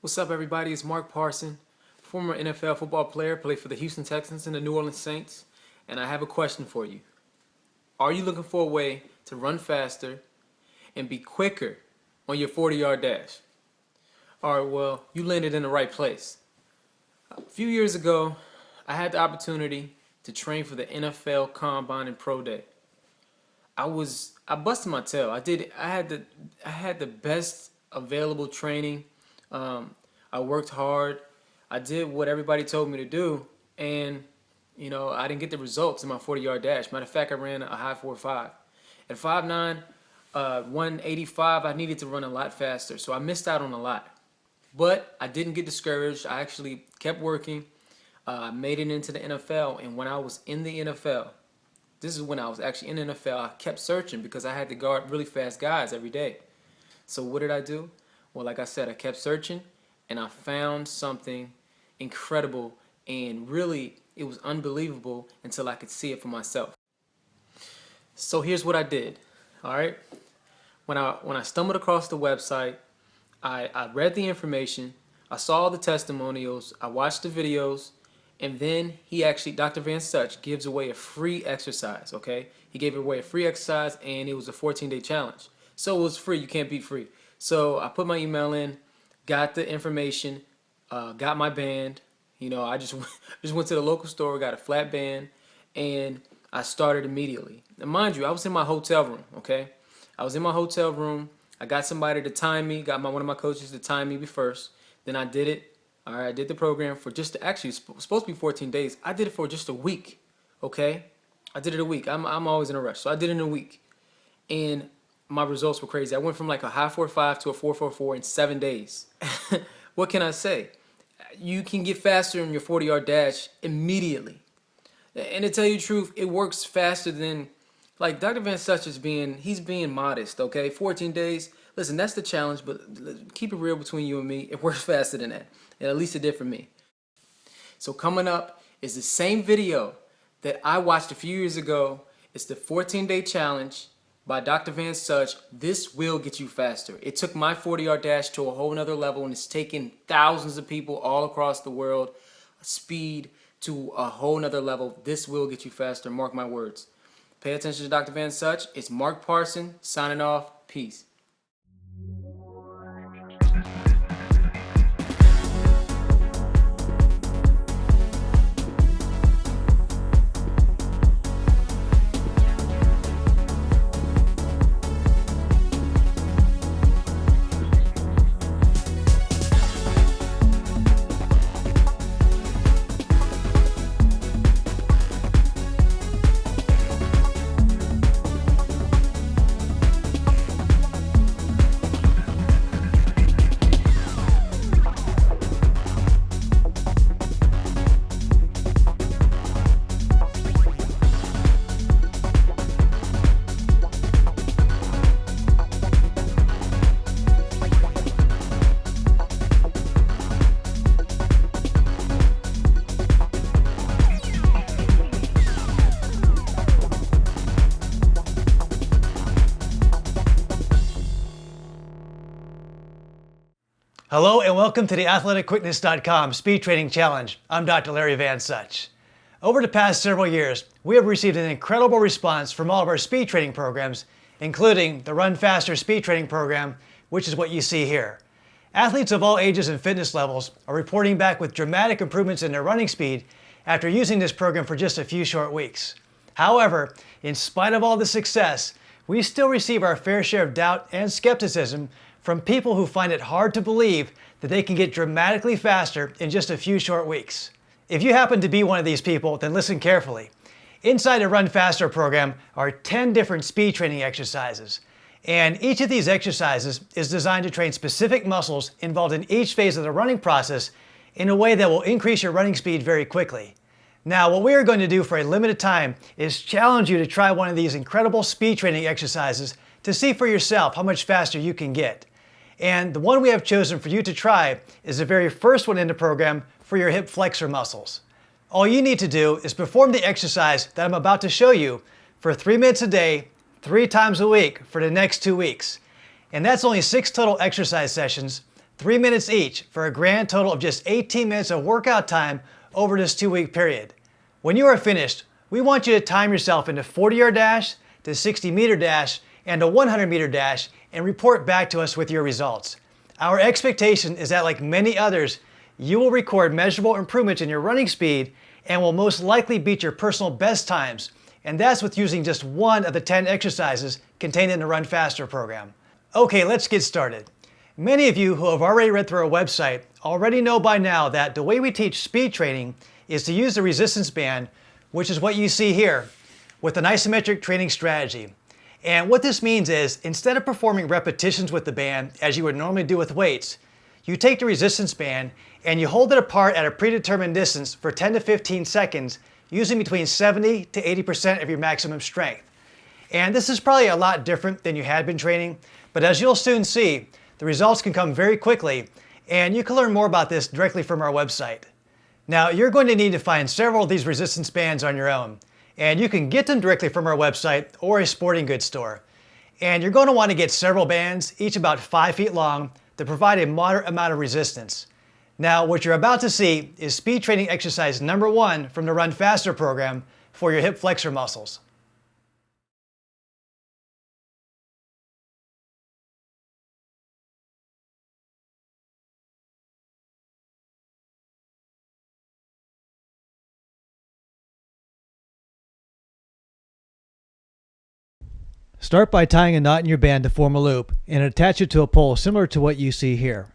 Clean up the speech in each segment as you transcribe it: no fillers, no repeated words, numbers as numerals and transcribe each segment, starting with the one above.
What's up, everybody? It's Mark Parson, former NFL football player, played for the Houston Texans and the New Orleans Saints, and I have a question for you. Are you looking for a way to run faster and be quicker on your 40-yard dash? All right, well, you landed in the right place. A few years ago, I had the opportunity to train for the NFL Combine and Pro Day. I busted my tail. I had the best available training. I worked hard. I did what everybody told me to do, and I didn't get the results in my 40-yard dash. Matter of fact, I ran a high 4.5. At 5'9", 185, I needed to run a lot faster, so I missed out on a lot. But I didn't get discouraged. I actually kept working. I made it into the NFL, and when I was in the NFL, this is when I was actually in the NFL, I kept searching because I had to guard really fast guys every day. So what did I do? Well, like I said, I kept searching, and I found something incredible, and really, it was unbelievable until I could see it for myself. So here's what I did, all right? When I stumbled across the website, I read the information, I saw the testimonials, I watched the videos, and then Dr. Van Such gives away a free exercise, okay? He gave away a free exercise, and it was a 14-day challenge. So it was free, you can't beat free. So I put my email in, got the information, got my band. I just went to the local store, got a flat band, and I started immediately. Now, mind you, I was in my hotel room, okay? I was in my hotel room. I got somebody to time me, got one of my coaches to time me first. Then I did it. All right, I did the program for actually, it's supposed to be 14 days. I did it for just a week, okay? I did it a week. I'm always in a rush, so I did it in a week. And my results were crazy. I went from like a high 4.5 to a 4.44 in 7 days. What can I say? You can get faster in your 40-yard dash immediately. And to tell you the truth, it works faster than, like Dr. Van Such he's being modest, okay? 14 days, listen, that's the challenge, but keep it real between you and me. It works faster than that. And at least it did for me. So coming up is the same video that I watched a few years ago. It's the 14-day challenge by Dr. Van Such. This will get you faster. It took my 40-yard dash to a whole nother level, and it's taken thousands of people all across the world, speed to a whole nother level. This will get you faster, mark my words. Pay attention to Dr. Van Such. It's Mark Parson signing off. Peace. Hello and welcome to the athleticquickness.com Speed Training Challenge. I'm Dr. Larry Van Such. Over the past several years, we have received an incredible response from all of our speed training programs, including the Run Faster Speed Training Program, which is what you see here. Athletes of all ages and fitness levels are reporting back with dramatic improvements in their running speed after using this program for just a few short weeks. However, in spite of all the success, we still receive our fair share of doubt and skepticism from people who find it hard to believe that they can get dramatically faster in just a few short weeks. If you happen to be one of these people, then listen carefully. Inside the Run Faster program are 10 different speed training exercises. And each of these exercises is designed to train specific muscles involved in each phase of the running process in a way that will increase your running speed very quickly. Now, what we are going to do for a limited time is challenge you to try one of these incredible speed training exercises to see for yourself how much faster you can get. And the one we have chosen for you to try is the very first one in the program for your hip flexor muscles. All you need to do is perform the exercise that I'm about to show you for 3 minutes a day, 3 times a week for the next 2 weeks. And that's only 6 total exercise sessions, 3 minutes each, for a grand total of just 18 minutes of workout time over this 2-week period. When you are finished, we want you to time yourself into 40-yard dash, to 60-meter dash, and a 100-meter dash, and report back to us with your results. Our expectation is that, like many others, you will record measurable improvements in your running speed and will most likely beat your personal best times, and that's with using just one of the 10 exercises contained in the Run Faster program. Okay, let's get started. Many of you who have already read through our website already know by now that the way we teach speed training is to use the resistance band, which is what you see here, with an isometric training strategy. And what this means is, instead of performing repetitions with the band as you would normally do with weights, you take the resistance band and you hold it apart at a predetermined distance for 10 to 15 seconds, using between 70 to 80% of your maximum strength. And this is probably a lot different than you had been training, but as you'll soon see, the results can come very quickly, and you can learn more about this directly from our website. Now, you're going to need to find several of these resistance bands on your own, and you can get them directly from our website or a sporting goods store. And you're going to want to get several bands, each about 5 feet long, that provide a moderate amount of resistance. Now, what you're about to see is speed training exercise number 1 from the Run Faster program for your hip flexor muscles. Start by tying a knot in your band to form a loop and attach it to a pole similar to what you see here.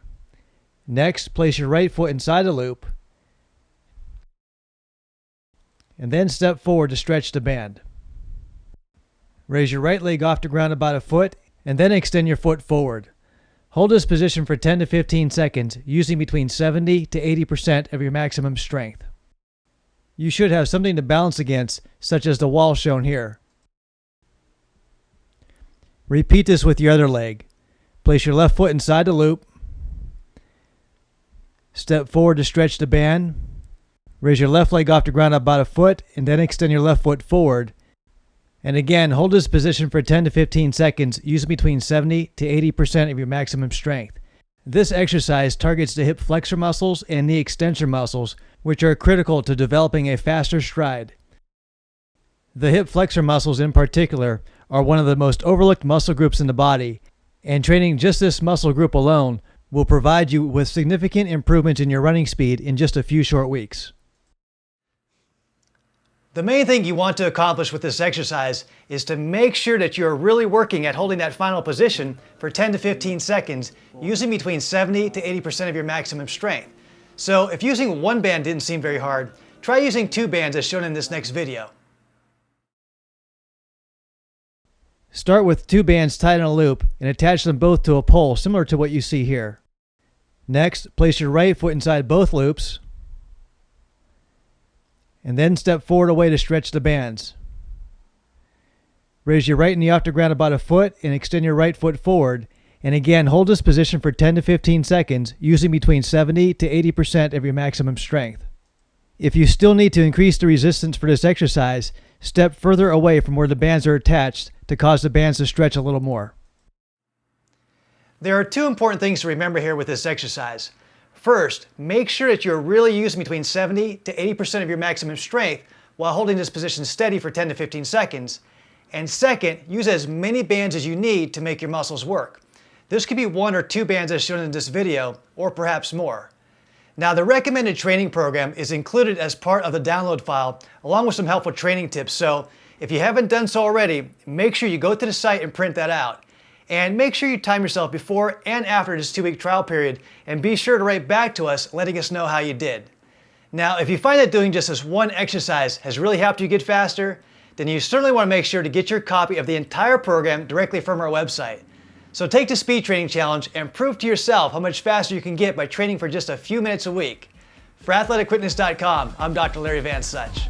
Next, place your right foot inside the loop and then step forward to stretch the band. Raise your right leg off the ground about a foot and then extend your foot forward. Hold this position for 10 to 15 seconds, using between 70 to 80% of your maximum strength. You should have something to balance against, such as the wall shown here. Repeat this with your other leg. Place your left foot inside the loop. Step forward to stretch the band. Raise your left leg off the ground about a foot and then extend your left foot forward. And again, hold this position for 10 to 15 seconds, using between 70 to 80% of your maximum strength. This exercise targets the hip flexor muscles and knee extensor muscles, which are critical to developing a faster stride. The hip flexor muscles in particular are one of the most overlooked muscle groups in the body, and training just this muscle group alone will provide you with significant improvements in your running speed in just a few short weeks. The main thing you want to accomplish with this exercise is to make sure that you're really working at holding that final position for 10 to 15 seconds, using between 70 to 80% of your maximum strength. So if using one band didn't seem very hard, try using 2 bands as shown in this next video. Start with 2 bands tied in a loop and attach them both to a pole similar to what you see here. Next, place your right foot inside both loops and then step forward away to stretch the bands. Raise your right knee off the ground about a foot and extend your right foot forward, and again hold this position for 10 to 15 seconds, using between 70 to 80% of your maximum strength. If you still need to increase the resistance for this exercise, step further away from where the bands are attached to cause the bands to stretch a little more. There are 2 important things to remember here with this exercise. First, make sure that you're really using between 70 to 80% of your maximum strength while holding this position steady for 10 to 15 seconds. And second, use as many bands as you need to make your muscles work. This could be 1 or 2 bands as shown in this video, or perhaps more. Now, the recommended training program is included as part of the download file, along with some helpful training tips. So if you haven't done so already, make sure you go to the site and print that out. And make sure you time yourself before and after this 2-week trial period, and be sure to write back to us letting us know how you did. Now, if you find that doing just this one exercise has really helped you get faster, then you certainly want to make sure to get your copy of the entire program directly from our website. So take the Speed Training Challenge and prove to yourself how much faster you can get by training for just a few minutes a week. For athleticquickness.com, I'm Dr. Larry Van Such.